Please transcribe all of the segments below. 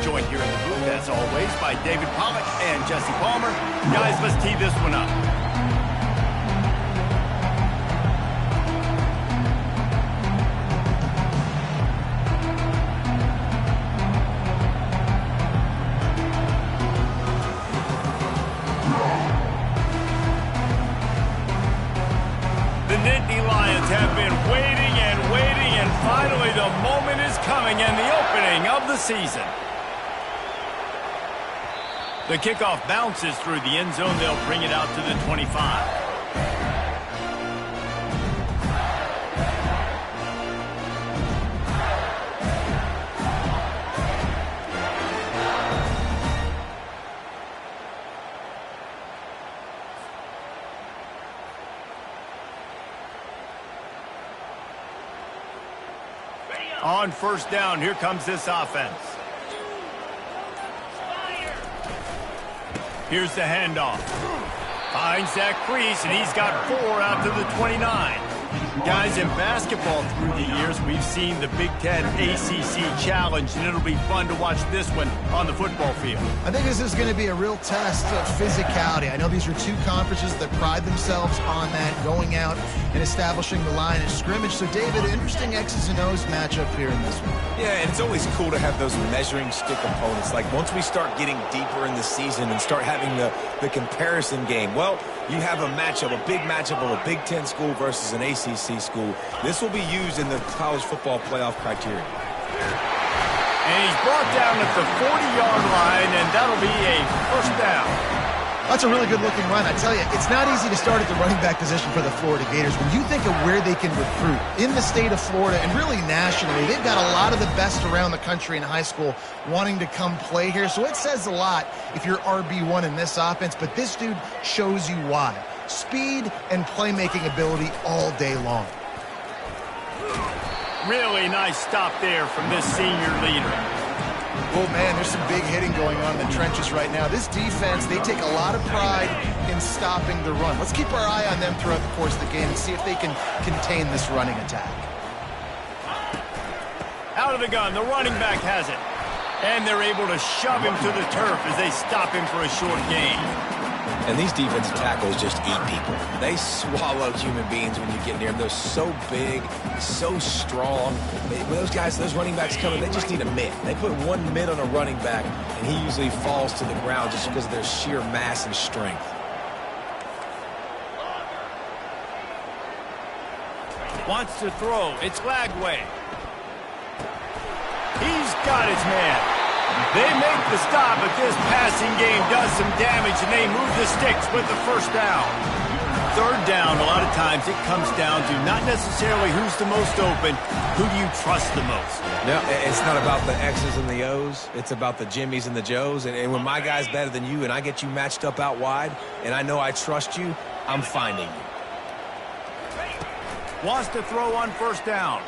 joined here in the booth, as always, by David Pollack and Jesse Palmer. Guys, let's tee this one up. The Nittany Lions have been waiting and waiting, and finally the moment is coming and the opening of the season. The kickoff bounces through the end zone. They'll bring it out to the 25. On first down, here comes this offense. Here's the handoff. Finds that crease, and he's got 4 out to the 29. Guys, in basketball through the years, we've seen the Big Ten ACC Challenge, and it'll be fun to watch this one on the football field. I think this is going to be a real test of physicality. I know these are two conferences that pride themselves on that, going out and establishing the line of scrimmage. So, David, interesting X's and O's matchup here in this one. Yeah, and it's always cool to have those measuring stick opponents. Like, once we start getting deeper in the season and start having the comparison game, well, you have a matchup, a big matchup of a Big Ten school versus an ACC school. This will be used in the college football playoff criteria. And he's brought down at the 40-yard line, and that'll be a first down. That's a really good-looking run. I tell you, it's not easy to start at the running back position for the Florida Gators. When you think of where they can recruit in the state of Florida and really nationally, they've got a lot of the best around the country in high school wanting to come play here. So it says a lot if you're RB1 in this offense, but this dude shows you why. Speed and playmaking ability all day long. Really nice stop there from this senior leader. Oh, man, there's some big hitting going on in the trenches right now. This defense, they take a lot of pride in stopping the run. Let's keep our eye on them throughout the course of the game and see if they can contain this running attack. Out of the gun, the running back has it. And they're able to shove him to the turf as they stop him for a short gain. And these defensive tackles just eat people. They swallow human beings when you get near them. They're so big, so strong. When those guys, those running backs come in, they just need a mitt. They put one mitt on a running back, and he usually falls to the ground just because of their sheer mass and strength. Wants to throw. It's Lagway. He's got his man. They make the stop, but this passing game does some damage, and they move the sticks with the first down. Third down, a lot of times it comes down to not necessarily who's the most open, who do you trust the most? No, it's not about the X's and the O's. It's about the Jimmies and the Joes. And when my guy's better than you and I get you matched up out wide, and I know I trust you, I'm finding you. Wants to throw on first down.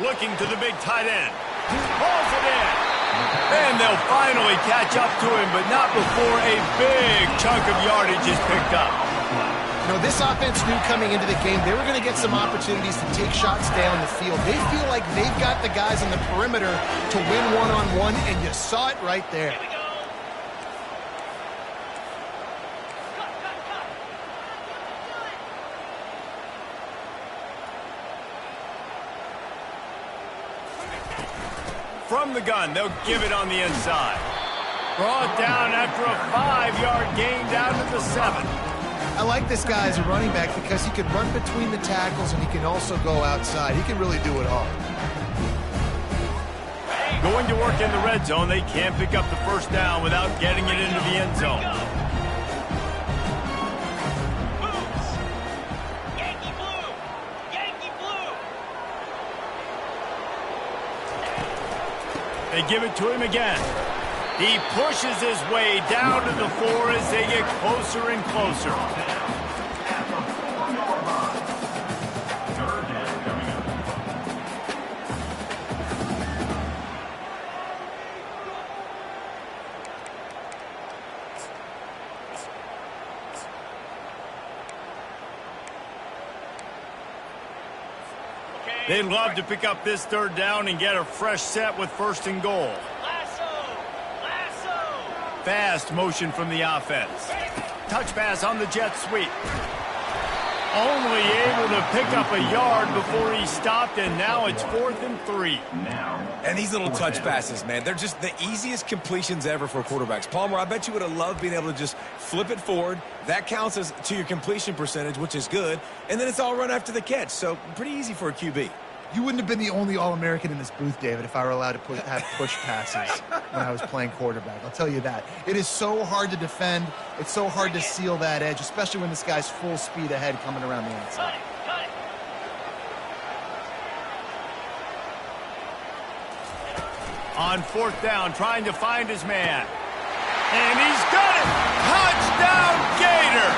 Looking to the big tight end. Hauls it in. And they'll finally catch up to him, but not before a big chunk of yardage is picked up. You know, this offense knew coming into the game they were going to get some opportunities to take shots down the field. They feel like they've got the guys on the perimeter to win one-on-one, and you saw it right there. From the gun, they'll give it on the inside. Brought down after a 5-yard gain down to the 7. I like this guy as a running back because he can run between the tackles and he can also go outside. He can really do it all. Going to work in the red zone, they can't pick up the first down without getting it into the end zone. They give it to him again. He pushes his way down to the 4 as they get closer and closer. They'd love to pick up this third down and get a fresh set with first and goal. fast motion from the offense. Touch pass on the jet sweep. Only able to pick up a yard before he stopped, and now it's 4th and 3. And these little touch passes, man, they're just the easiest completions ever for quarterbacks. Palmer, I bet you would have loved being able to just flip it forward. That counts as to your completion percentage, which is good. And then it's all run after the catch, so pretty easy for a QB. You wouldn't have been the only All-American in this booth, David, if I were allowed to have push passes when I was playing quarterback. I'll tell you that. It is so hard to defend. It's so hard to seal that edge, especially when this guy's full speed ahead coming around the outside. On 4th down, trying to find his man. And he's got it! Touchdown, Gator!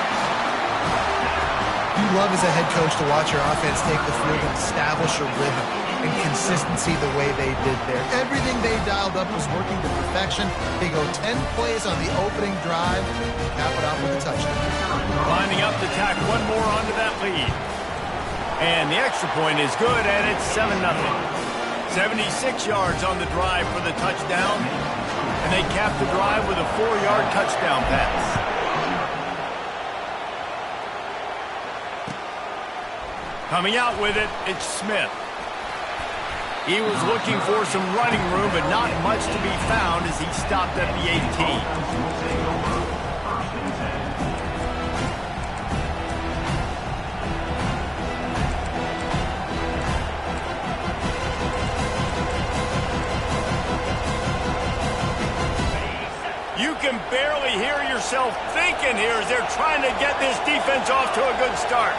You love as a head coach to watch your offense take the field and establish a rhythm and consistency the way they did there. Everything they dialed up was working to perfection. They go 10 plays on the opening drive, cap it off with a touchdown. Lining up to tack one more onto that lead. And the extra point is good, and it's 7-0. 76 yards on the drive for the touchdown, and they cap the drive with a 4-yard touchdown pass. Coming out with it, it's Smith. He was looking for some running room, but not much to be found as he stopped at the 18. You can barely hear yourself thinking here as they're trying to get this defense off to a good start.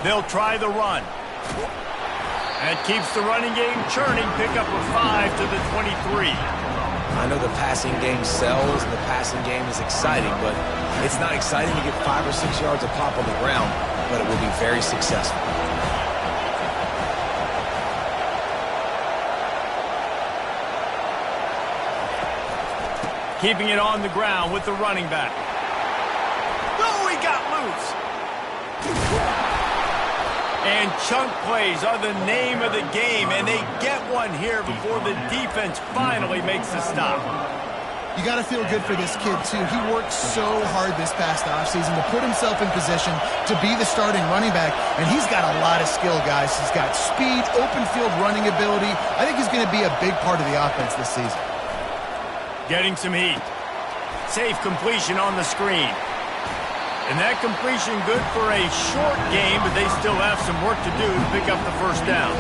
They'll try the run. That keeps the running game churning. Pick up a 5 to the 23. I know the passing game sells and the passing game is exciting, but it's not exciting to get 5 or 6 yards of pop on the ground, but it will be very successful. Keeping it on the ground with the running back. Oh, he got loose. And chunk plays are the name of the game, and they get one here before the defense finally makes the stop. You got to feel good for this kid, too. He worked so hard this past offseason to put himself in position to be the starting running back, and he's got a lot of skill, guys. He's got speed, open field running ability. I think he's going to be a big part of the offense this season. Getting some heat. Safe completion on the screen. And that completion good for a short game, but they still have some work to do to pick up the first down.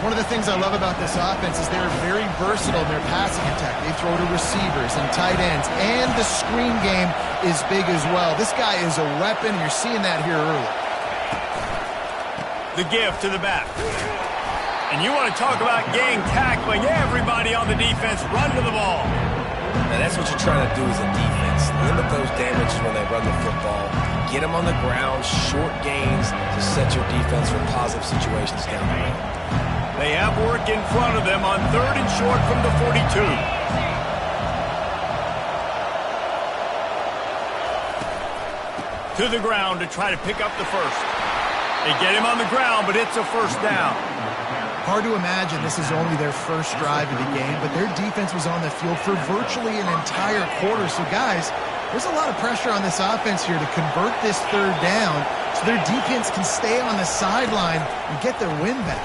One of the things I love about this offense is they're very versatile in their passing attack. They throw to receivers and tight ends, and the screen game is big as well. This guy is a weapon, and you're seeing that here early. The give to the back. And you want to talk about gang tackling. Everybody on the defense run to the ball. And that's what you're trying to do as a defense. Limit those damages when they run the football. Get them on the ground, short gains to set your defense for positive situations down the road. They have work in front of them on 3rd and short from the 42. To the ground to try to pick up the first. They get him on the ground, but it's a first down. Hard to imagine this is only their first drive of the game, but their defense was on the field for virtually an entire quarter. So, guys, there's a lot of pressure on this offense here to convert this 3rd down so their defense can stay on the sideline and get their win back.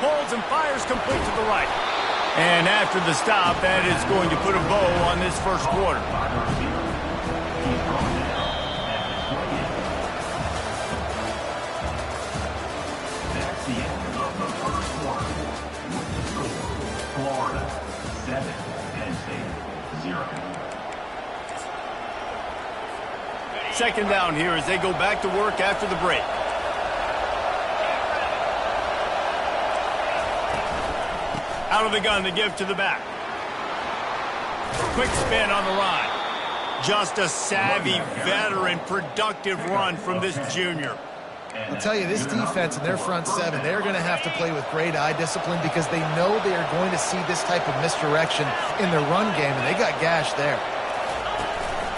Holds and fires complete to the right. And after the stop, that is going to put a bow on this first quarter. Florida, 7, Penn State, 0. Second down here as they go back to work after the break. Out of the gun, the give to the back. Quick spin on the run. Just a savvy, veteran, productive run from this junior. I'll tell you, this defense and their front seven, they're going to have to play with great eye discipline because they know they are going to see this type of misdirection in their run game, and they got gashed there.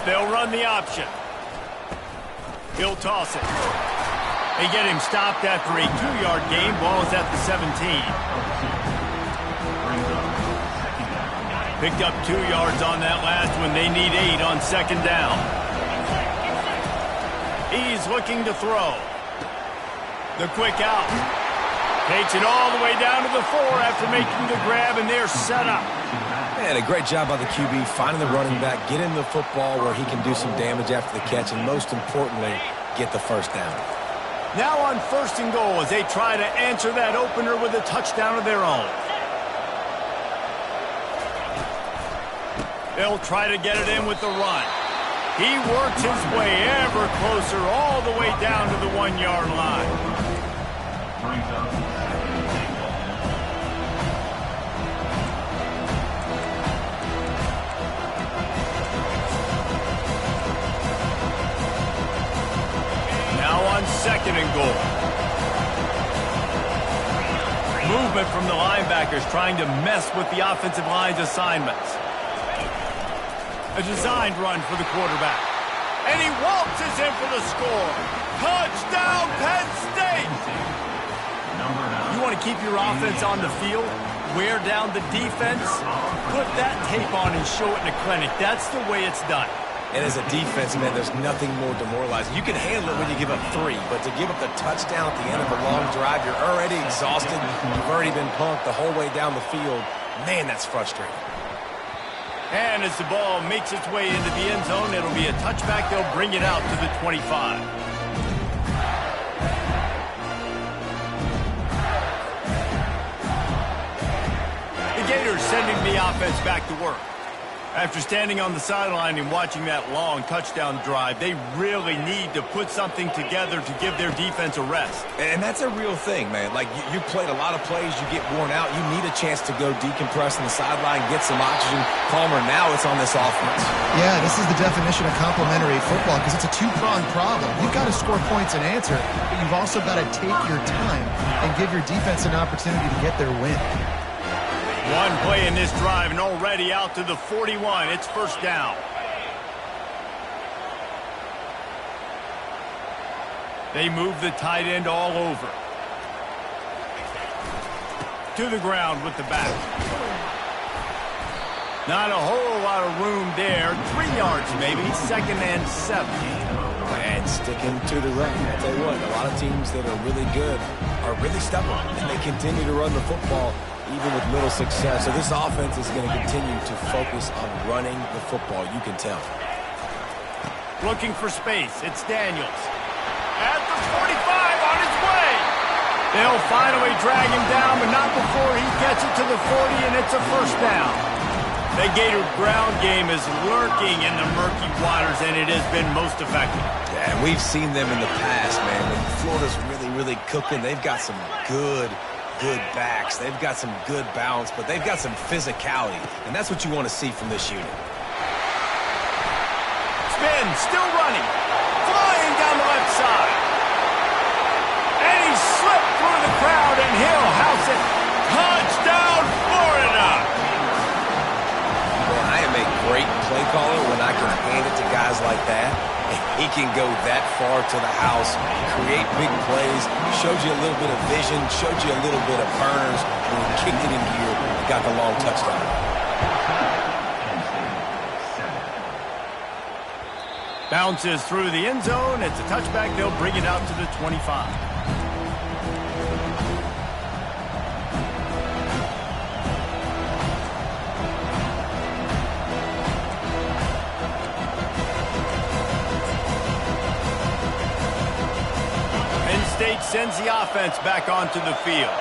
They'll run the option. He'll toss it. They get him stopped after a 2-yard gain. Ball is at the 17. Picked up 2 yards on that last one. They need 8 on second down. He's looking to throw. The quick out. Takes it all the way down to the 4 after making the grab, and they're set up. Man, a great job by the QB finding the running back, getting the football where he can do some damage after the catch, and most importantly, get the first down. Now on 1st and goal as they try to answer that opener with a touchdown of their own. They'll try to get it in with the run. He works his way ever closer all the way down to the 1-yard line. Now on 2nd and goal. Movement from the linebackers trying to mess with the offensive line's assignments. A designed run for the quarterback. And he waltzes in for the score. Touchdown, Penn State! You want to keep your offense on the field? Wear down the defense? Put that tape on and show it in a clinic. That's the way it's done. And as a defense, man, there's nothing more demoralizing. You can handle it when you give up 3, but to give up the touchdown at the end of a long drive, you're already exhausted. You've already been punked the whole way down the field. Man, that's frustrating. And as the ball makes its way into the end zone, it'll be a touchback. They'll bring it out to the 25. The Gators sending the offense back to work. After standing on the sideline and watching that long touchdown drive, they really need to put something together to give their defense a rest. And that's a real thing, man. Like, you played a lot of plays, you get worn out. You need a chance to go decompress on the sideline, get some oxygen. Palmer, now it's on this offense. Yeah, this is the definition of complementary football because it's a two-pronged problem. You've got to score points and answer, but you've also got to take your time and give your defense an opportunity to get their win. One play in this drive and already out to the 41. It's 1st down. They move the tight end all over. To the ground with the back. Not a whole lot of room there. 3 yards maybe. 2nd and 7. And sticking to the run. I'll tell you what, a lot of teams that are really good are really stubborn, and they continue to run the football even with little success. So this offense is going to continue to focus on running the football. You can tell. Looking for space. It's Daniels. At the 45 on his way. They'll finally drag him down, but not before he gets it to the 40, and it's a 1st down. The Gator ground game is lurking in the murky waters, and it has been most effective. Yeah, and we've seen them in the past, man. When Florida's really cooking, they've got some good backs. They've got some good balance, but they've got some physicality, and that's what you want to see from this unit. Spin, still running, flying down the left side. And he slipped through the crowd, and he'll house it. Touchdown, Florida! Well, I am a great play caller when I can hand it to guys like that. He can go that far to the house, create big plays, showed you a little bit of vision, showed you a little bit of burners, and he kicked it in gear and got the long touchdown. Bounces through the end zone. It's a touchback. They'll bring it out to the 25. State sends the offense back onto the field.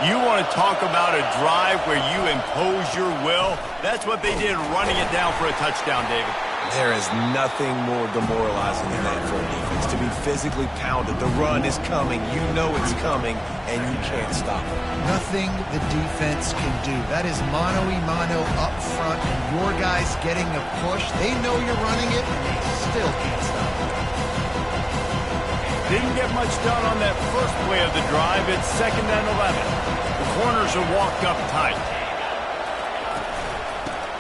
You want to talk about a drive where you impose your will? That's what they did, running it down for a touchdown, David. There is nothing more demoralizing than that for a defense. To be physically pounded. The run is coming. You know it's coming, and you can't stop it. Nothing the defense can do. That is mano-a-mano up front, and your guys getting a push. They know you're running it, and they still can't stop it. Didn't get much done on that first play of the drive. It's 2nd and 11. The corners are walked up tight.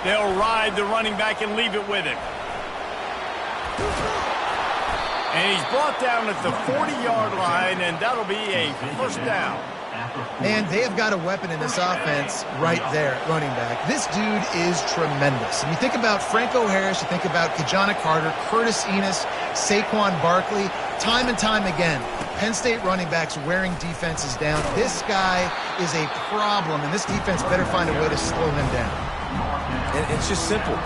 They'll ride the running back and leave it with him. And he's brought down at the 40-yard line, and that'll be a 1st down. And they have got a weapon in this offense right there, running back. This dude is tremendous. And you think about Franco Harris, you think about Kajana Carter, Curtis Enos, Saquon Barkley, time and time again, Penn State running backs wearing defenses down. This guy is a problem, and this defense better find a way to slow him down. And it's just simple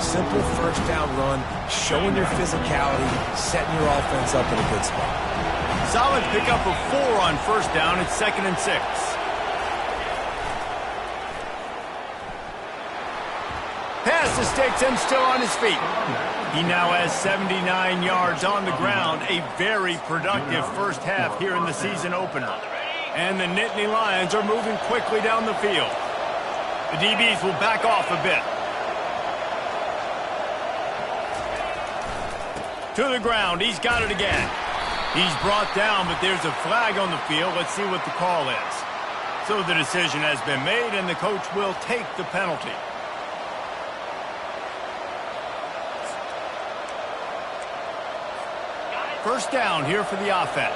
first down run, showing your physicality, setting your offense up in a good spot. Solid pickup of 4 on first down. It's 2nd and 6. Pass to Sticks and still on his feet. He now has 79 yards on the ground. A very productive first half here in the season opener. And the Nittany Lions are moving quickly down the field. The DBs will back off a bit. To the ground. He's got it again. He's brought down, but there's a flag on the field. Let's see what the call is. So the decision has been made, and the coach will take the penalty. First down here for the offense.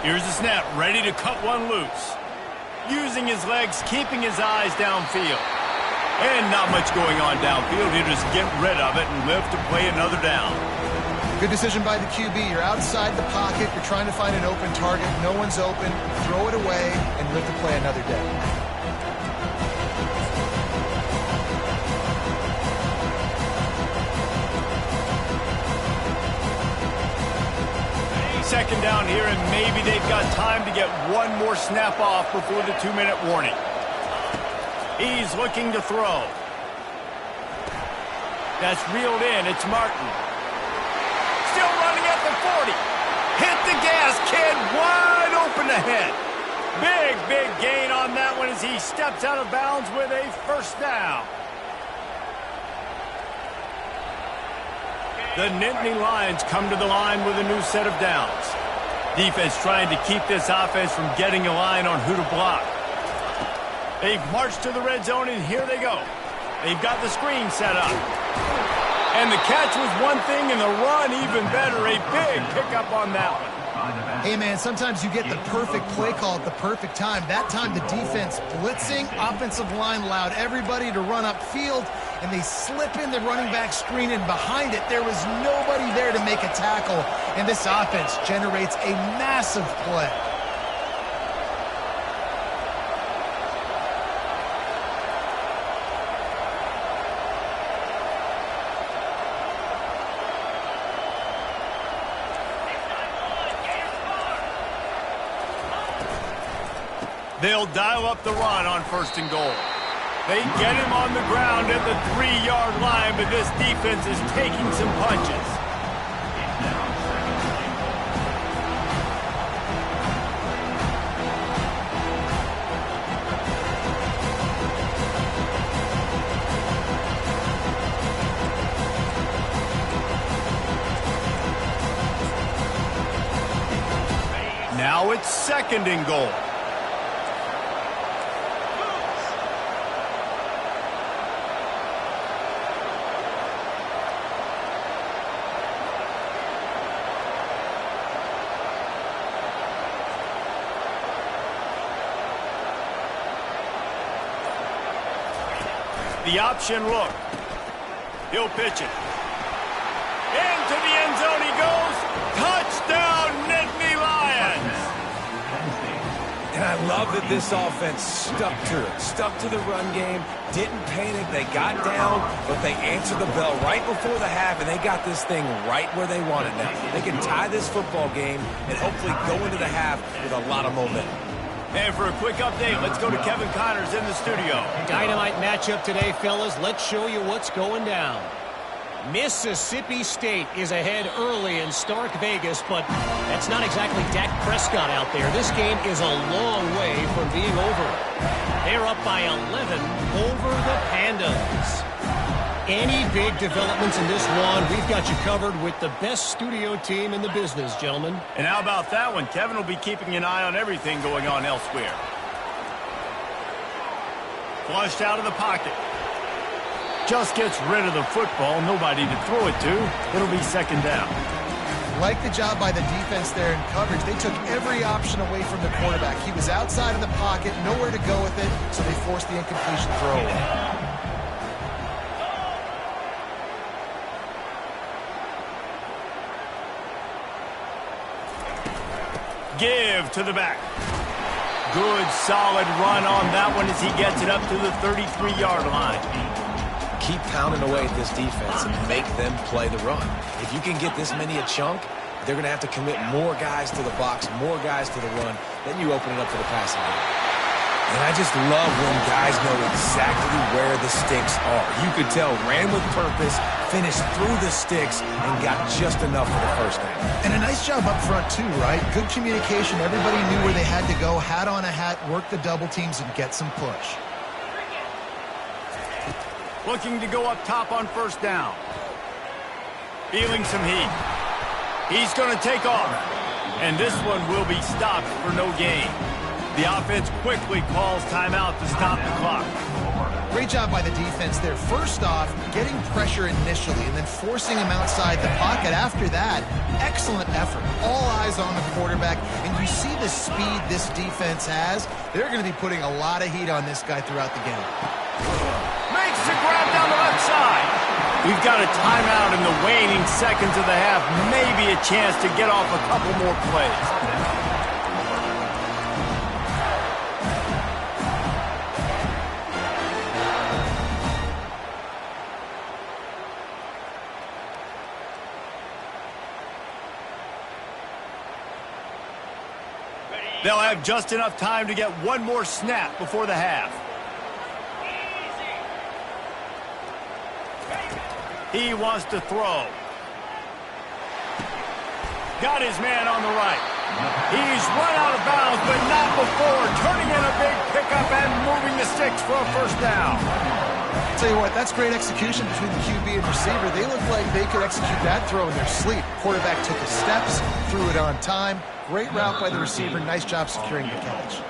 Here's the snap, ready to cut one loose. Using his legs, keeping his eyes downfield. And not much going on downfield. He'll just get rid of it and live to play another down. Good decision by the QB. You're outside the pocket. You're trying to find an open target. No one's open. Throw it away and live to play another day. Second down here, and maybe they've got time to get one more snap off before the 2-minute warning. He's looking to throw. That's reeled in. It's Martin. Still running at the 40. Hit the gas, kid. Wide open ahead. Big gain on that one as he steps out of bounds with a first down. The Nittany Lions come to the line with a new set of downs. Defense trying to keep this offense from getting a line on who to block. They've marched to the red zone, and here they go. They've got the screen set up. And the catch was one thing, and the run even better. A big pickup on that one. Hey, man, sometimes you get the perfect play call at the perfect time. That time the defense blitzing, offensive line allowed everybody to run upfield, and they slip in the running back screen, and behind it there was nobody there to make a tackle, and this offense generates a massive play. They'll dial up the run on 1st and goal. They get him on the ground at the 3-yard line, but this defense is taking some punches. Now it's 2nd and goal. The option look. He'll pitch it. Into the end zone he goes. Touchdown, Nittany Lions. And I love that this offense stuck to it. Stuck to the run game. Didn't panic. They got down, but they answered the bell right before the half, and they got this thing right where they want it now. They can tie this football game and hopefully go into the half with a lot of momentum. And for a quick update, let's go to Kevin Connors in the studio. Dynamite matchup today, fellas. Let's show you what's going down. Mississippi State is ahead early in Stark Vegas, but that's not exactly Dak Prescott out there. This game is a long way from being over. They're up by 11 over the Pandas. Any big developments in this one, we've got you covered with the best studio team in the business, gentlemen. And how about that one? Kevin will be keeping an eye on everything going on elsewhere. Flushed out of the pocket. just gets rid of the football. Nobody to throw it to. It'll be second down. Like the job by the defense there in coverage. They took every option away from the quarterback. He was outside of the pocket, nowhere to go with it, so they forced the incompletion throw away. Give to the back. Good, solid run on that one as he gets it up to the 33-yard line. Keep pounding away at this defense and make them play the run. If you can get this many a chunk, they're going to have to commit more guys to the box, more guys to the run. Then you open it up for the passing game. And I just love when guys know exactly where the sticks are. You could tell, ran with purpose, finished through the sticks, and got just enough for the first down. And a nice job up front too, right? Good communication. Everybody knew where they had to go, hat on a hat, work the double teams, and get some push. Looking to go up top on first down. Feeling some heat. He's going to take off. And this one will be stopped for no gain. The offense quickly calls timeout to stop the clock. Great job by the defense there. First off, getting pressure initially and then forcing him outside the pocket. After that, excellent effort. All eyes on the quarterback. And you see the speed this defense has. They're going to be putting a lot of heat on this guy throughout the game. Makes the grab down the left side. We've got a timeout in the waning seconds of the half. Maybe a chance to get off a couple more plays. They'll have just enough time to get one more snap before the half. He wants to throw. Got his man on the right. He's run out of bounds, but not before turning in a big pickup and moving the sticks for a first down. Tell you what, that's great execution between the QB and receiver. They look like they could execute that throw in their sleep. Quarterback took his steps, threw it on time. Great route by the receiver. Nice job securing the catch.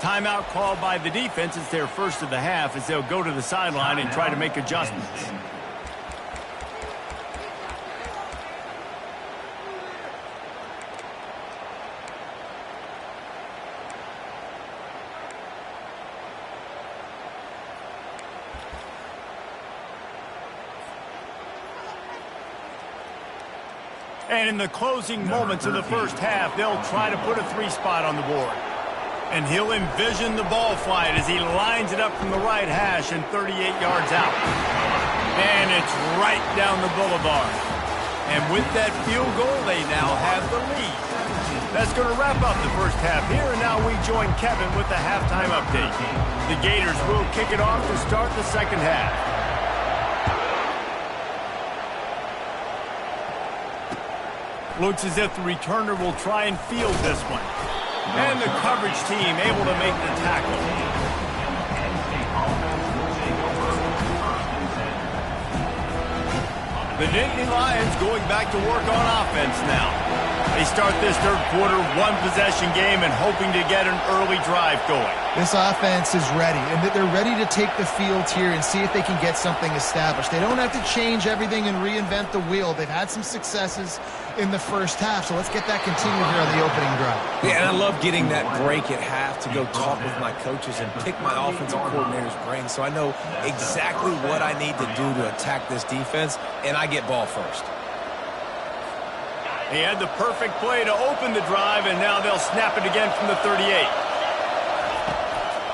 Timeout called by the defense. It's their first of the half as they'll go to the sideline and try to make adjustments. And in the closing moments of the first half, they'll try to put a 3-spot on the board. And he'll envision the ball flight as he lines it up from the right hash and 38 yards out. And it's right down the boulevard. And with that field goal, they now have the lead. That's going to wrap up the first half here, and now we join Kevin with the halftime update. The Gators will kick it off to start the second half. Looks as if the returner will try and field this one. And the coverage team able to make the tackle. The Nittany Lions going back to work on offense now. They start this third quarter one-possession game and hoping to get an early drive going. This offense is ready, and they're ready to take the field here and see if they can get something established. They don't have to change everything and reinvent the wheel. They've had some successes in the first half, so let's get that continued here on the opening drive. Yeah, and I love getting that break at half to go talk with my coaches and pick my offensive coordinator's brain so I know exactly what I need to do to attack this defense, and I get ball first. He had the perfect play to open the drive, and now they'll snap it again from the 38.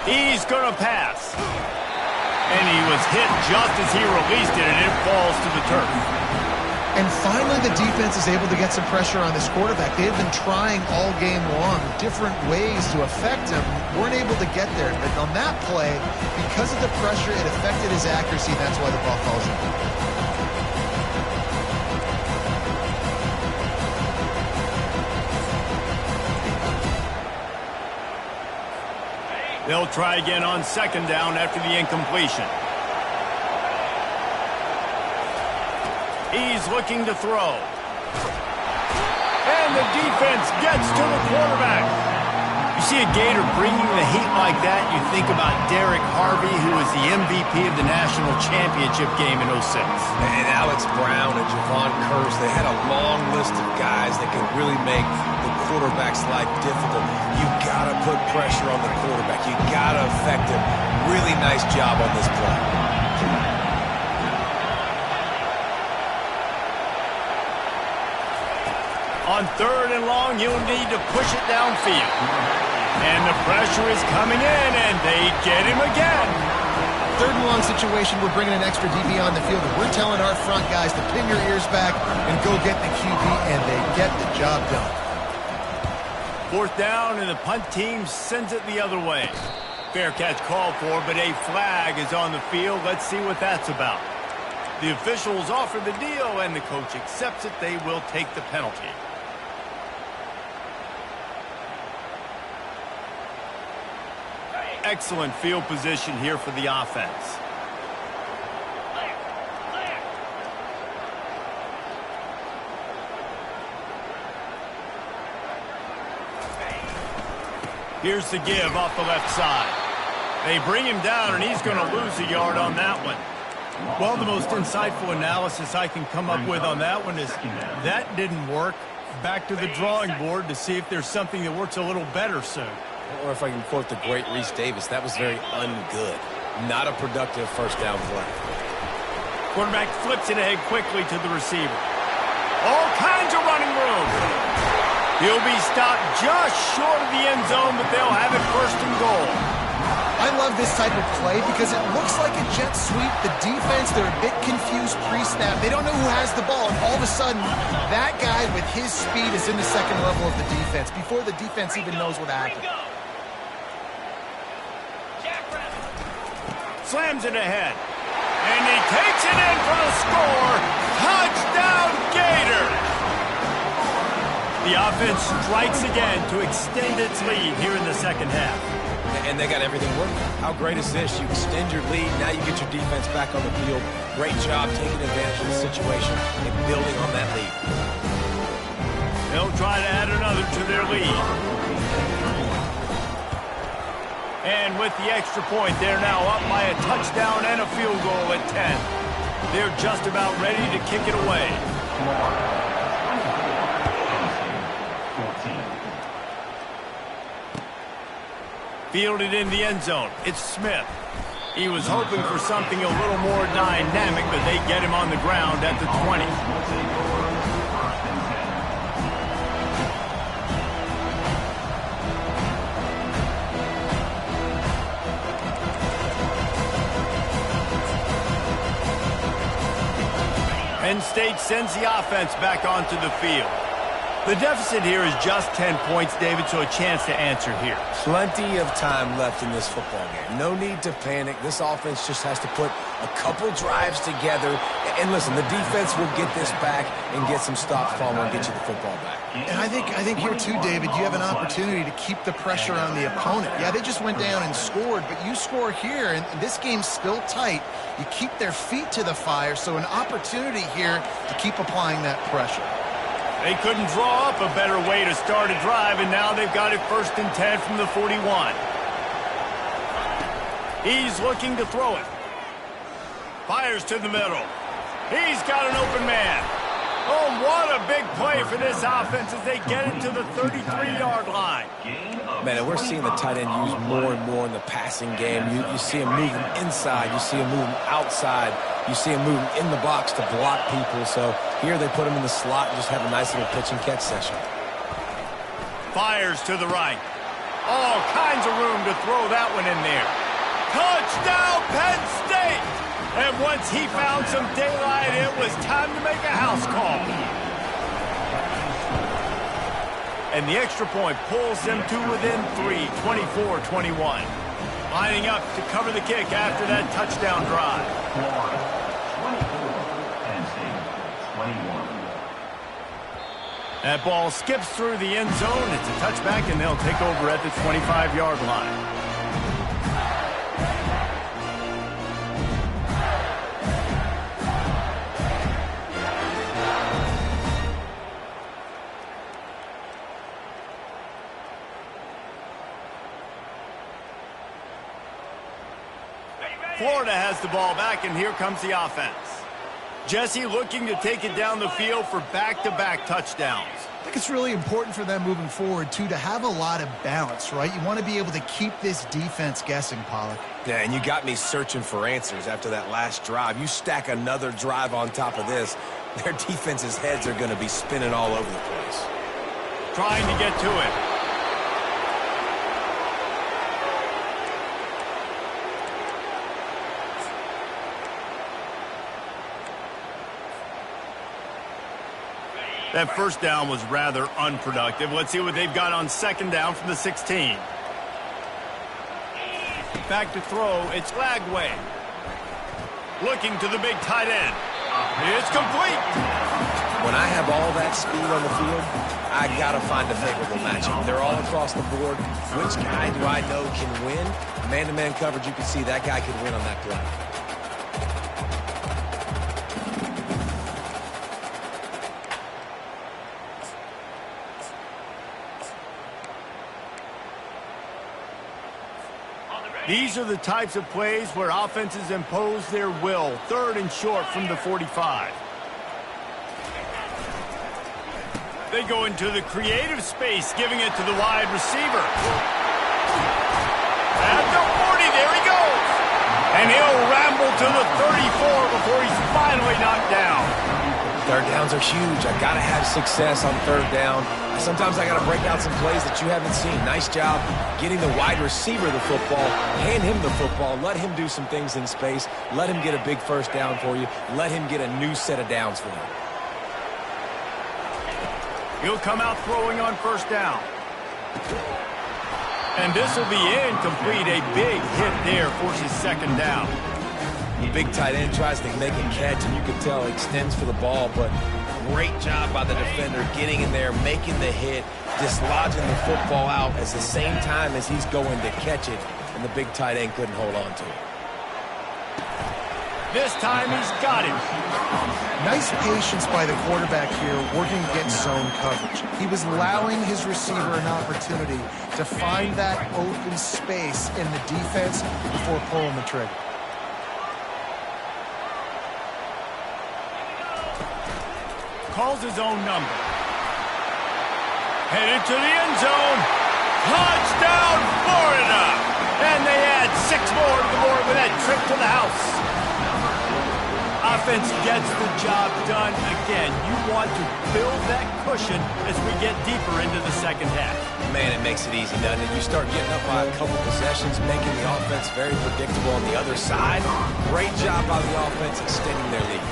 He's going to pass. And he was hit just as he released it, and it falls to the turf. And finally, the defense is able to get some pressure on this quarterback. They've been trying all game long different ways to affect him. Weren't able to get there. But on that play, because of the pressure, it affected his accuracy. That's why the ball falls in. They'll try again on second down after the incompletion. He's looking to throw. And the defense gets to the quarterback. You see a Gator bringing the heat like that, you think about Derek Harvey, who was the MVP of the national championship game in '06. And Alex Brown and Javon Curse, they had a long list of guys that could really make the quarterback's life difficult. You got to put pressure on the quarterback. You got to affect him. Really nice job on this play. On 3rd and long, you'll need to push it downfield. And the pressure is coming in, and they get him again. 3rd and long situation, we're bringing an extra DB on the field. And we're telling our front guys to pin your ears back and go get the QB, and they get the job done. 4th down, and the punt team sends it the other way. Fair catch called for, but a flag is on the field. Let's see what that's about. The officials offer the deal, and the coach accepts it. They will take the penalty. Excellent field position here for the offense. Here's the give off the left side. They bring him down, and he's going to lose a yard on that one. Well, the most insightful analysis I can come up with on that one is that didn't work. Back to the drawing board to see if there's something that works a little better soon. Or if I can quote the great Reese Davis, that was very ungood. Not a productive first down play. Quarterback flips it ahead quickly to the receiver. All kinds of running room. He'll be stopped just short of the end zone, but they'll have it 1st and goal. I love this type of play because it looks like a jet sweep. The defense, they're a bit confused pre-snap. They don't know who has the ball, and all of a sudden, that guy with his speed is in the 2nd level of the defense before the defense even knows what happened. Slams it ahead. And he takes it in for the score. Touchdown, Gators! The offense strikes again to extend its lead here in the 2nd half. And they got everything working. How great is this? You extend your lead, now you get your defense back on the field. Great job taking advantage of the situation and building on that lead. They'll try to add another to their lead. And with the extra point, they're now up by a touchdown and a field goal at 10. They're just about ready to kick it away. Fielded in the end zone. It's Smith. He was hoping for something a little more dynamic, but they get him on the ground at the 20. Penn State sends the offense back onto the field. The deficit here is just 10 points, David, so a chance to answer here. Plenty of time left in this football game. No need to panic. This offense just has to put a couple drives together. And listen, the defense will get this back and get some stops following and get you the football back. And I think here too, David, you have an opportunity to keep the pressure on the opponent. Yeah, they just went down and scored, but you score here, and this game's still tight. You keep their feet to the fire, so an opportunity here to keep applying that pressure. They couldn't draw up a better way to start a drive, and now they've got it 1st and 10 from the 41. He's looking to throw it. Fires to the middle. He's got an open man. Oh, what a big play for this offense as they get it to the 33-yard line. Man, and we're seeing the tight end used more and more in the passing game. You see him moving inside. You see him moving outside. You see him moving in the box to block people. So here they put him in the slot and just have a nice little pitch and catch session. Fires to the right. All kinds of room to throw that one in there. Touchdown, Penn State! And once he found some daylight, it was time to make a house call. And the extra point pulls them to within 3, 24-21. Lining up to cover the kick after that touchdown drive. Penn State, 21. That ball skips through the end zone. It's a touchback, and they'll take over at the 25-yard line. Florida has the ball back, and here comes the offense. Jesse looking to take it down the field for back-to-back touchdowns. I think it's really important for them moving forward, too, to have a lot of balance, right? You want to be able to keep this defense guessing, Pollack. Yeah, and you got me searching for answers after that last drive. You stack another drive on top of this, their defense's heads are going to be spinning all over the place. Trying to get to it. That first down was rather unproductive. Let's see what they've got on second down from the 16. Back to throw. It's Lagway. Looking to the big tight end. It's complete. When I have all that speed on the field, I got to find a favorable matchup. They're all across the board. Which guy do I know can win? Man-to-man coverage, you can see that guy can win on that play. These are the types of plays where offenses impose their will. Third and short from the 45. They go into the creative space, giving it to the wide receiver. At the 40, there he goes. And he'll ramble to the 34 before he's finally knocked down. Third downs are huge. I got to have success on third down. Sometimes I got to break out some plays that you haven't seen. Nice job getting the wide receiver the football. Hand him the football. Let him do some things in space. Let him get a big first down for you. Let him get a new set of downs for you. He'll come out throwing on first down. And this will be incomplete. A big hit there forces second down. The big tight end tries to make a catch, and you can tell he extends for the ball, but great job by the defender getting in there, making the hit, dislodging the football out at the same time as he's going to catch it, and the big tight end couldn't hold on to it. This time he's got him. Nice patience by the quarterback here, working against zone coverage. He was allowing his receiver an opportunity to find that open space in the defense before pulling the trigger. Calls his own number. Headed to the end zone. Touchdown, Florida! And they add 6 more to the board with that trip to the house. Offense gets the job done again. You want to build that cushion as we get deeper into the second half. Man, it makes it easy, doesn't it? You start getting up by a couple possessions, making the offense very predictable on the other side. Great job by the offense extending their lead.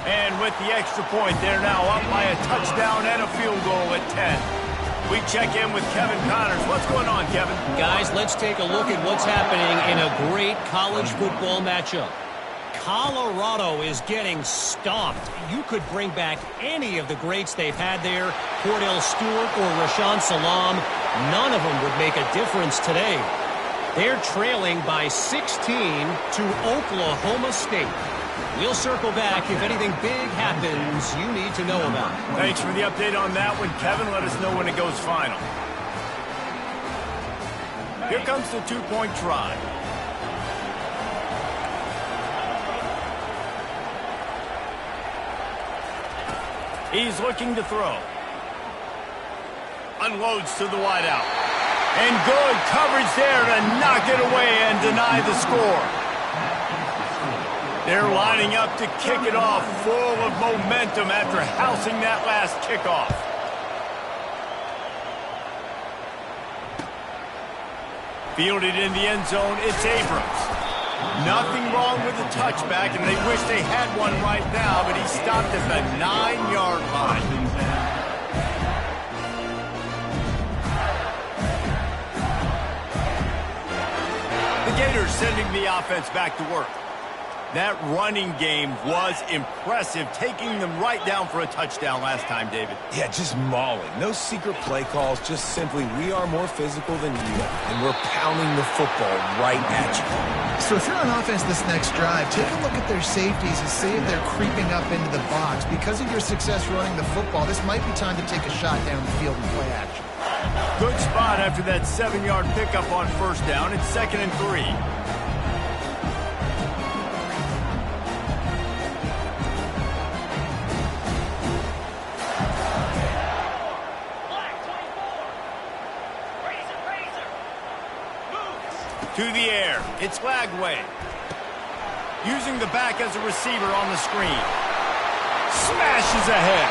And with the extra point, they're now up by a touchdown and a field goal at 10. We check in with Kevin Connors. What's going on, Kevin? Guys, let's take a look at what's happening in a great college football matchup. Colorado is getting stomped. You could bring back any of the greats they've had there, Cordell Stewart or Rashaan Salaam. None of them would make a difference today. They're trailing by 16 to Oklahoma State. We'll circle back if anything big happens you need to know about. Thanks for the update on that one, Kevin. Let us know when it goes final. Here comes the two-point try. He's looking to throw. Unloads to the wideout. And good coverage there to knock it away and deny the score. They're lining up to kick it off, full of momentum after housing that last kickoff. Fielded in the end zone, it's Abrams. Nothing wrong with the touchback, and they wish they had one right now, but he stopped at the 9-yard line. The Gators sending the offense back to work. That running game was impressive, taking them right down for a touchdown last time, David. Yeah, just mauling. No secret play calls, just simply we are more physical than you are, and we're pounding the football right at you. So if you're on offense this next drive, take a look at their safeties and see if they're creeping up into the box. Because of your success running the football, this might be time to take a shot down the field and play action. Good spot after that 7-yard pickup on first down. It's 2nd and 3. To the air. It's Lagway. Using the back as a receiver on the screen. Smashes ahead.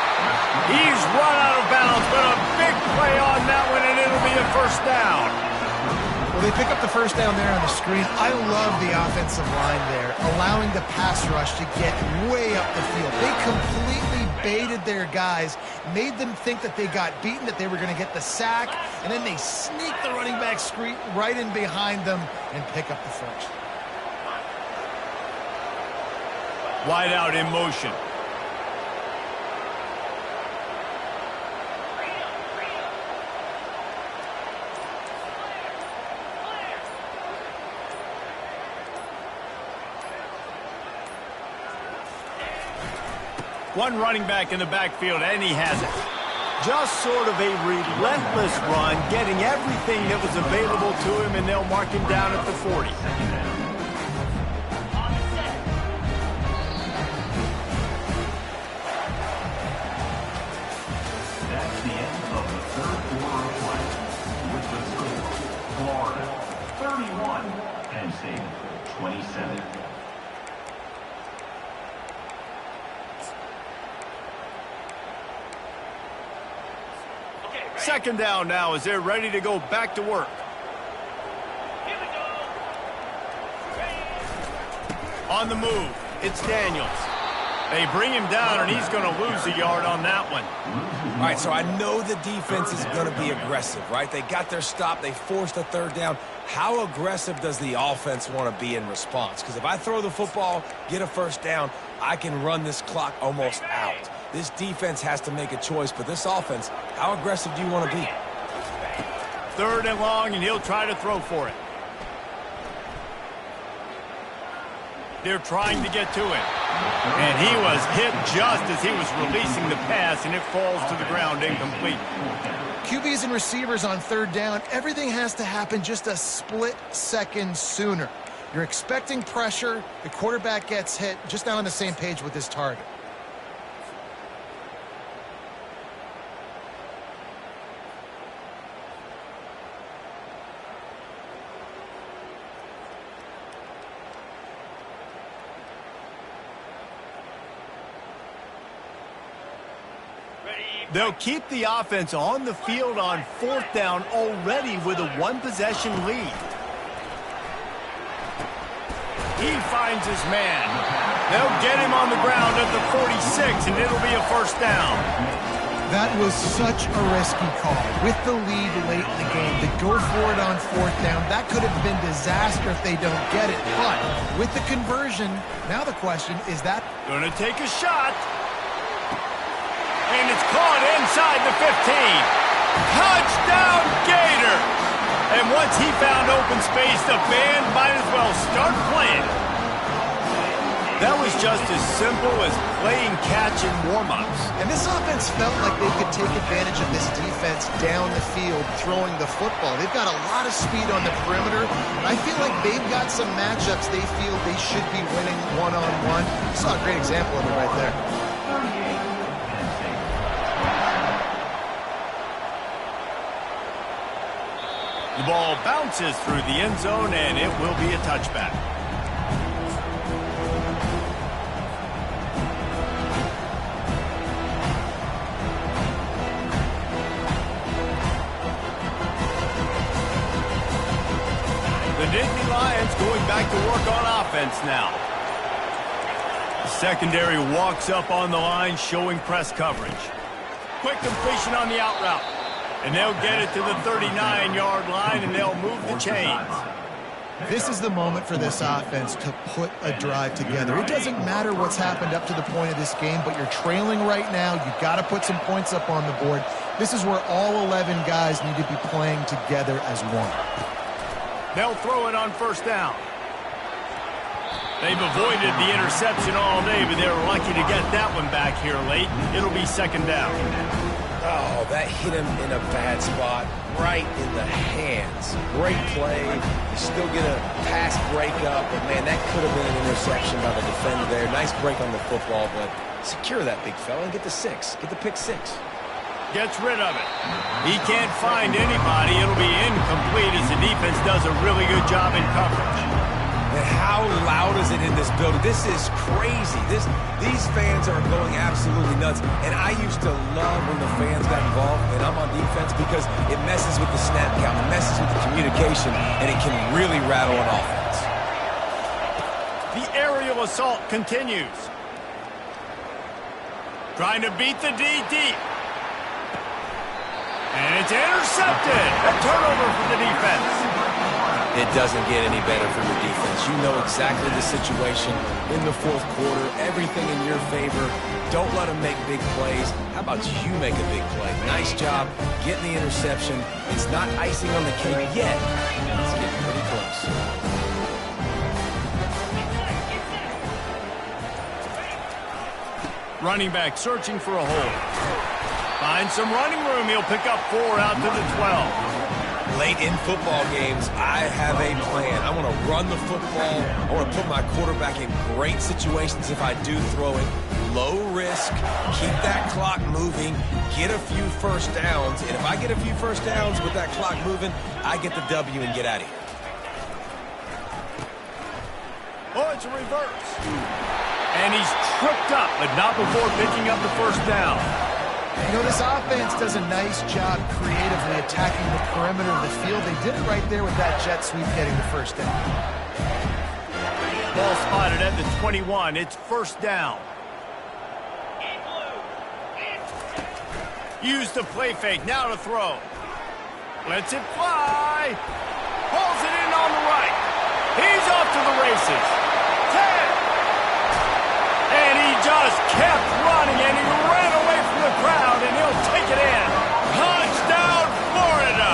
He's run out of bounds, but a big play on that one, and it'll be a first down. Well, they pick up the first down there on the screen. I love the offensive line there, allowing the pass rush to get way up the field. They completely baited their guys, made them think that they got beaten, that they were going to get the sack, and then they sneak the running back screen right in behind them and pick up the first. Wide out in motion. One running back in the backfield, and he has it. Just sort of a relentless run, getting everything that was available to him, and they'll mark him down at the 40. That's the end of the third quarter of play. With the score, Florida 31, Penn State 27. Second down now as they're ready to go back to work. On the move, it's Daniels. They bring him down, and he's going to lose a yard on that one. All right, so I know the defense is going to be aggressive, right? They got their stop. They forced a third down. How aggressive does the offense want to be in response? Because if I throw the football, get a first down, I can run this clock almost out. This defense has to make a choice, but this offense, how aggressive do you want to be? Third and long, and he'll try to throw for it. They're trying to get to him. And he was hit just as he was releasing the pass, and it falls to the ground incomplete. QBs and receivers on third down, everything has to happen just a split second sooner. You're expecting pressure, the quarterback gets hit, just not on the same page with his target. They'll keep the offense on the field on fourth down already with a one-possession lead. He finds his man. They'll get him on the ground at the 46, and it'll be a first down. That was such a risky call. With the lead late in the game, to go for it on fourth down, that could have been disaster if they don't get it. But with the conversion, now the question is that... Gonna take a shot. And it's caught inside the 15. Touchdown, Gator! And once he found open space, the band might as well start playing. That was just as simple as playing catch in warm-ups. And this offense felt like they could take advantage of this defense down the field, throwing the football. They've got a lot of speed on the perimeter, and I feel like they've got some matchups they feel they should be winning one-on-one. You saw a great example of it right there. The ball bounces through the end zone, and it will be a touchback. The Nittany Lions going back to work on offense now. The secondary walks up on the line, showing press coverage. Quick completion on the out route. And they'll get it to the 39-yard line, and they'll move the chains. This is the moment for this offense to put a drive together. It doesn't matter what's happened up to the point of this game, but you're trailing right now. You've got to put some points up on the board. This is where all 11 guys need to be playing together as one. They'll throw it on first down. They've avoided the interception all day, but they were lucky to get that one back here late. It'll be second down. Oh, that hit him in a bad spot, right in the hands. Great play. You still get a pass breakup, but, man, that could have been an interception by the defender there. Nice break on the football, but secure that big fella and get the 6. Get the pick 6. Gets rid of it. He can't find anybody. It'll be incomplete as the defense does a really good job in coverage. And how loud is it in this building? This is crazy. These fans are going absolutely nuts. And I used to love when the fans got involved, and I'm on defense, because it messes with the snap count, it messes with the communication, and it can really rattle an offense. The aerial assault continues. Trying to beat the D deep. And it's intercepted. A turnover for the defense. It doesn't get any better for your defense. You know exactly the situation in the fourth quarter. Everything in your favor. Don't let them make big plays. How about you make a big play? Nice job getting the interception. It's not icing on the cake yet. It's getting pretty close. Running back searching for a hole. Finds some running room. He'll pick up 4 out to the 12. Late in football games, I have a plan. I want to run the football. I want to put my quarterback in great situations if I do throw it. Low risk, keep that clock moving, get a few first downs. And if I get a few first downs with that clock moving, I get the W and get out of here. Oh, it's a reverse. And he's tripped up, but not before picking up the first down. You know, this offense does a nice job creatively attacking the perimeter of the field. They did it right there with that jet sweep getting the first down. Ball spotted at the 21. It's first down. Use the play fake. Now to throw. Lets it fly. Pulls it in on the right. He's off to the races. 10. And he just kept running, and he ran away from the crowd, and he'll take it in. Touchdown, Florida!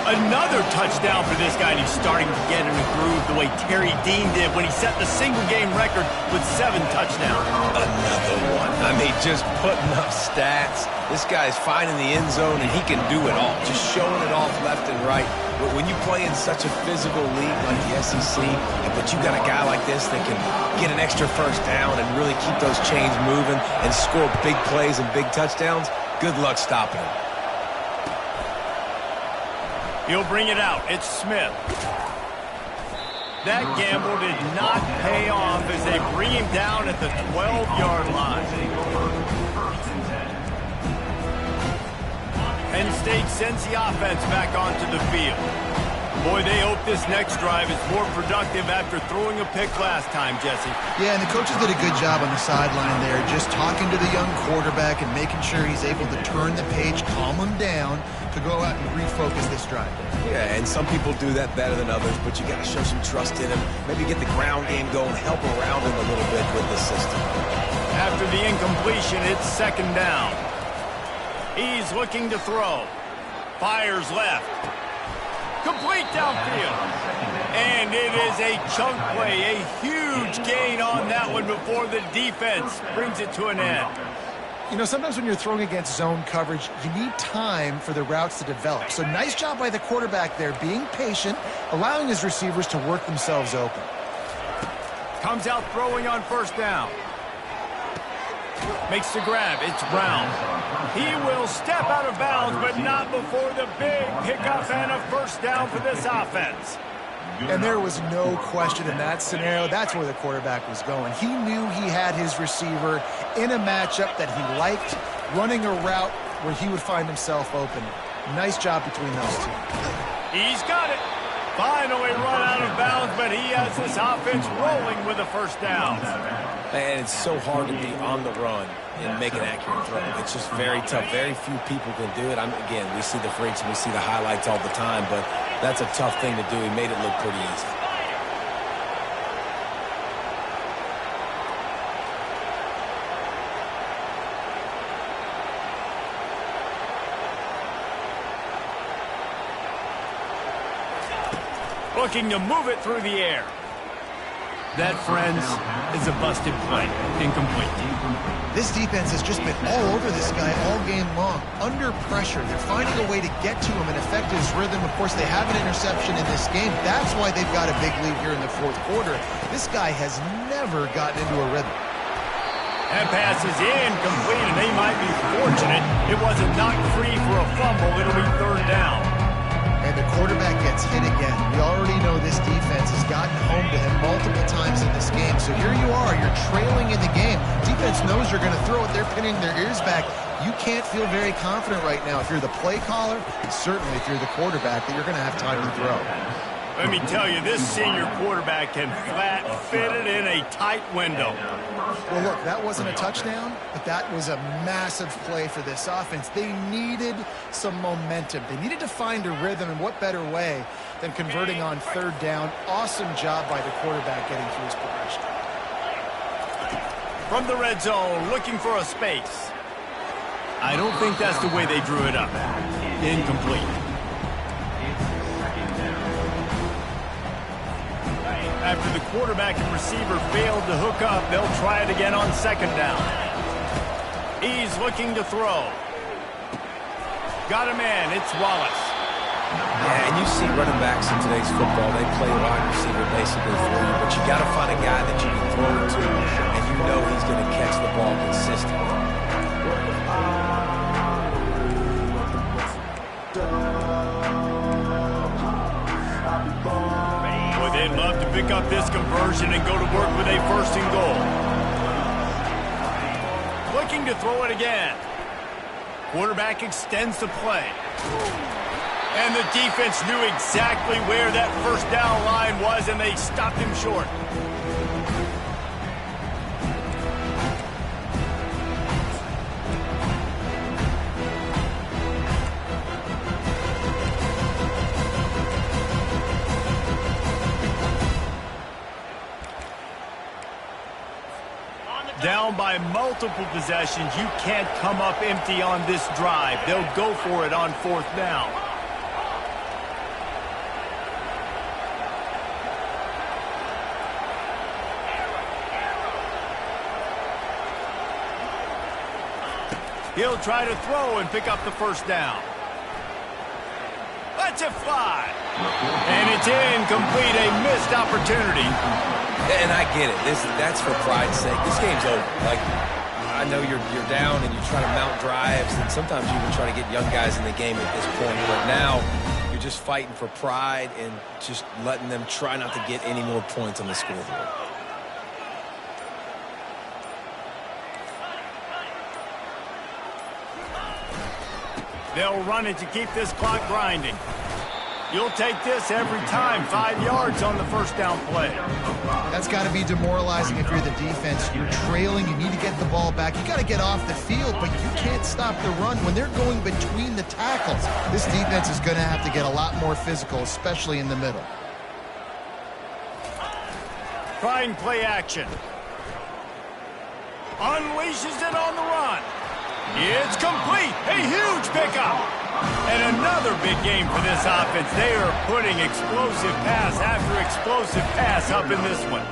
Another touchdown for this guy, and he's starting to get in a groove the way Terry Dean did when he set the single-game record with 7 touchdowns. Another one. I mean, just putting up stats. This guy's finding the end zone, and he can do it all. Just showing it off left and right. But when you play in such a physical league like the SEC, but you got a guy like this that can get an extra first down and really keep those chains moving and score big plays and big touchdowns, good luck stopping him. He'll bring it out. It's Smith. That gamble did not pay off as they bring him down at the 12-yard line. Penn State sends the offense back onto the field. Boy, they hope this next drive is more productive after throwing a pick last time, Jesse. Yeah, and the coaches did a good job on the sideline there, just talking to the young quarterback and making sure he's able to turn the page, calm him down to go out and refocus this drive. Yeah, and some people do that better than others, but you got to show some trust in him. Maybe get the ground game going, help around him a little bit with this system. After the incompletion, it's second down. He's looking to throw. Fires left. Complete downfield. And it is a chunk play, a huge gain on that one before the defense brings it to an end. You know, sometimes when you're throwing against zone coverage, you need time for the routes to develop. So nice job by the quarterback there, being patient, allowing his receivers to work themselves open. Comes out throwing on first down. Makes the grab. It's Brown. He will step out of bounds, but not before the big pickup and a first down for this offense. And there was no question in that scenario. That's where the quarterback was going. He knew he had his receiver in a matchup that he liked, running a route where he would find himself open. Nice job between those two. He's got it. Finally run out of bounds, but he has this offense rolling with a first down. And it's so hard to be on the run and make an accurate throw. It's just very tough. Very few people can do it. Again, we see the freaks and we see the highlights all the time, but that's a tough thing to do. He made it look pretty easy. Looking to move it through the air. That, friends, is a busted play. Incomplete. This defense has just been all over this guy all game long. Under pressure. They're finding a way to get to him and affect his rhythm. Of course, they have an interception in this game. That's why they've got a big lead here in the fourth quarter. This guy has never gotten into a rhythm. That pass is incomplete, and they might be fortunate it wasn't knocked free for a fumble. It'll be third down. And the quarterback gets hit again. We already know this defense has gotten home to him multiple times in this game. So here you are, you're trailing in the game. Defense knows you're going to throw it. They're pinning their ears back. You can't feel very confident right now if you're the play caller, and certainly if you're the quarterback, that you're going to have time to throw. Let me tell you, this senior quarterback can flat fit it in a tight window. Well, look, that wasn't a touchdown, but that was a massive play for this offense. They needed some momentum. They needed to find a rhythm, and what better way than converting on third down. Awesome job by the quarterback getting through his progression. From the red zone, looking for a space. I don't think that's the way they drew it up. Incomplete. After the quarterback and receiver failed to hook up, they'll try it again on second down. He's looking to throw. Got a man. It's Wallace. Yeah, and you see running backs in today's football, they play wide receiver basically for you, but you got to find a guy that you can throw it to, and you know he's going to catch the ball consistently. Boy, they'd love to pick up this conversion and go to work with a first and goal. Looking to throw it again. Quarterback extends the play. And the defense knew exactly where that first down line was, and they stopped him short. Down by multiple possessions, you can't come up empty on this drive. They'll go for it on fourth down. He'll try to throw and pick up the first down. Let's it fly. And it's incomplete, a missed opportunity. And I get it. That's for pride's sake. This game's over. Like, I know you're down and you try to mount drives, and sometimes you even try to get young guys in the game at this point. But now you're just fighting for pride and just letting them try not to get any more points on the scoreboard. They'll run it to keep this clock grinding. You'll take this every time. 5 yards on the first down play. That's got to be demoralizing if you're the defense. You're trailing. You need to get the ball back. You got to get off the field, but you can't stop the run when they're going between the tackles. This defense is going to have to get a lot more physical, especially in the middle. Trying play action. Unleashes it on the run. It's complete. A huge pickup. And another big game for this offense. They are putting explosive pass after explosive pass up in this one.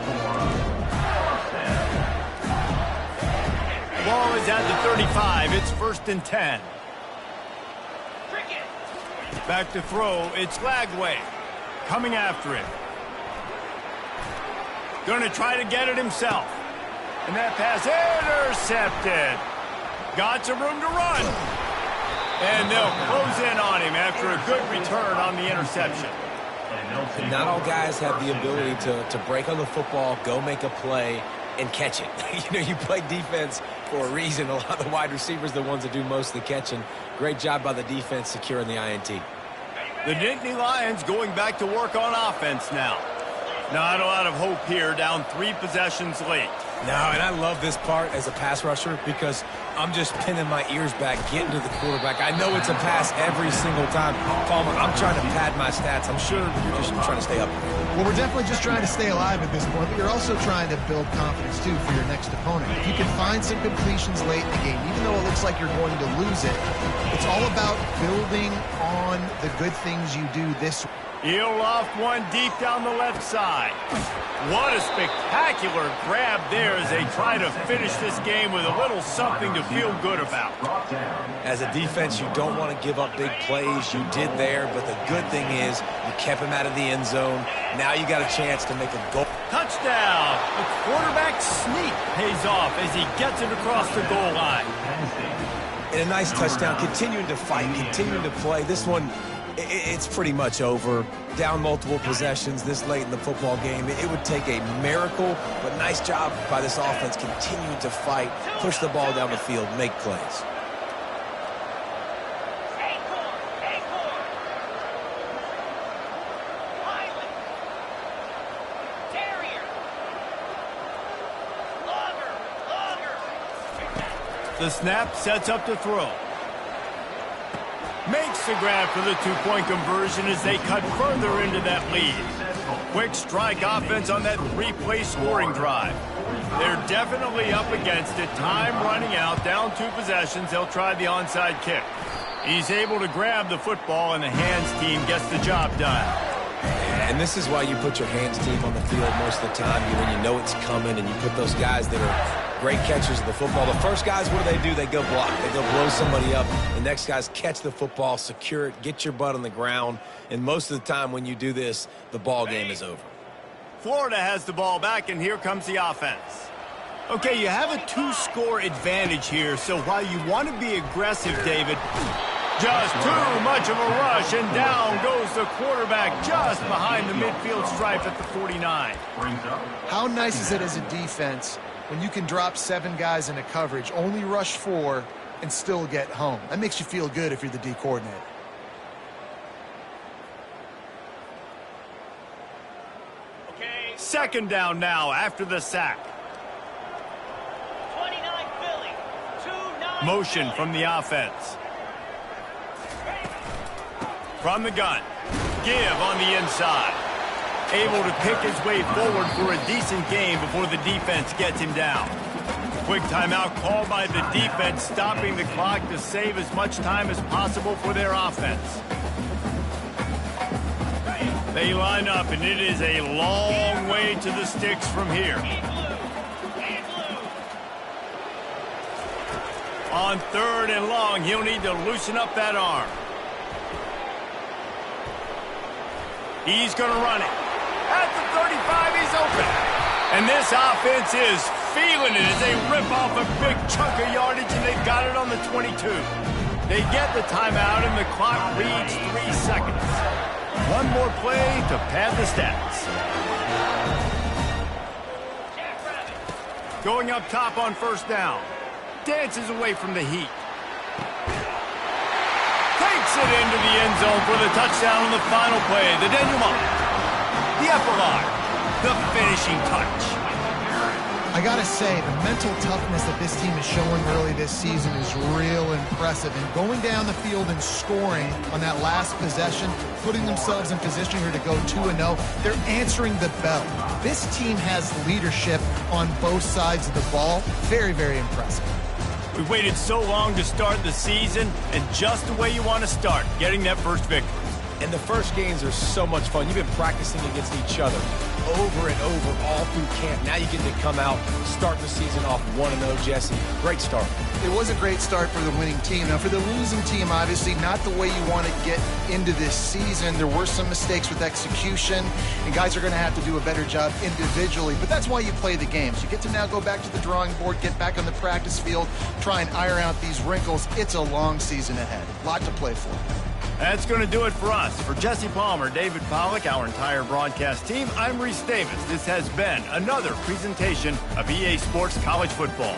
Ball is at the 35. It's 1st and 10. Back to throw. It's Lagway. Coming after it. Going to try to get it himself. And that pass intercepted. Got some room to run. And they'll close in on him after a good return on the interception. And not all guys have the ability to break on the football, go make a play, and catch it. You know, you play defense for a reason. A lot of the wide receivers are the ones that do most of the catching. Great job by the defense securing the INT. The Nittany Lions going back to work on offense now. Not a lot of hope here, down 3 possessions late. No, and I love this part as a pass rusher because I'm just pinning my ears back, getting to the quarterback. I know it's a pass every single time. Palmer, I'm trying to pad my stats. I'm sure you're just trying to stay up. Well, we're definitely just trying to stay alive at this point, but you're also trying to build confidence, too, for your next opponent. If you can find some completions late in the game, even though it looks like you're going to lose it, it's all about building on the good things you do this way. He'll loft one deep down the left side. What a spectacular grab there as they try to finish this game with a little something to feel good about. As a defense, you don't want to give up big plays. You did there, but the good thing is you kept him out of the end zone. Now you got a chance to make a goal. Touchdown! The quarterback sneak pays off as he gets it across the goal line. And a nice touchdown, continuing to fight, continuing to play. This one, it's pretty much over. Down multiple possessions this late in the football game. It would take a miracle, but nice job by this offense continuing to fight, push the ball down the field, make plays. The snap sets up to throw. Makes the grab for the two-point conversion as they cut further into that lead. Quick strike offense on that three-play scoring drive. They're definitely up against it. Time running out, down 2 possessions. They'll try the onside kick. He's able to grab the football, and the hands team gets the job done. And this is why you put your hands team on the field most of the time, when you know it's coming, and you put those guys that are great catchers of the football. The first guys, what do? They go block. They go blow somebody up. The next guys catch the football, secure it, get your butt on the ground. And most of the time when you do this, the ball game is over. Florida has the ball back, and here comes the offense. Okay, you have a 2-score advantage here, so while you want to be aggressive, David, just too much of a rush, and down goes the quarterback just behind the midfield stripe at the 49. How nice is it as a defense when you can drop 7 guys into coverage, only rush 4, and still get home? That makes you feel good if you're the D coordinator. Okay. Second down now after the sack. 29 Philly. 2-9 Motion from the offense. From the gun. Give on the inside. Able to pick his way forward for a decent game before the defense gets him down. Quick timeout called by the defense, stopping the clock to save as much time as possible for their offense. They line up, and it is a long way to the sticks from here. On 3rd and long, he'll need to loosen up that arm. He's going to run it. At the 35, he's open. And this offense is feeling it as they rip off a big chunk of yardage, and they've got it on the 22. They get the timeout, and the clock reads 3 seconds. One more play to pad the stats. Going up top on 1st down. Dances away from the heat. Takes it into the end zone for the touchdown on the final play. The denouement. The epilogue. The finishing touch. I gotta say, the mental toughness that this team is showing early this season is real impressive. And going down the field and scoring on that last possession, putting themselves in position here to go 2-0, they're answering the bell. This team has leadership on both sides of the ball. Very, very impressive. We waited so long to start the season, and just the way you want to start, getting that first victory. And the first games are so much fun. You've been practicing against each other over and over all through camp. Now you get to come out, start the season off 1-0, Jesse. Great start. It was a great start for the winning team. Now, for the losing team, obviously, not the way you want to get into this season. There were some mistakes with execution, and guys are going to have to do a better job individually. But that's why you play the games. You get to now go back to the drawing board, get back on the practice field, try and iron out these wrinkles. It's a long season ahead. A lot to play for. That's going to do it for us. For Jesse Palmer, David Pollack, our entire broadcast team, I'm Reese Davis. This has been another presentation of EA Sports College Football.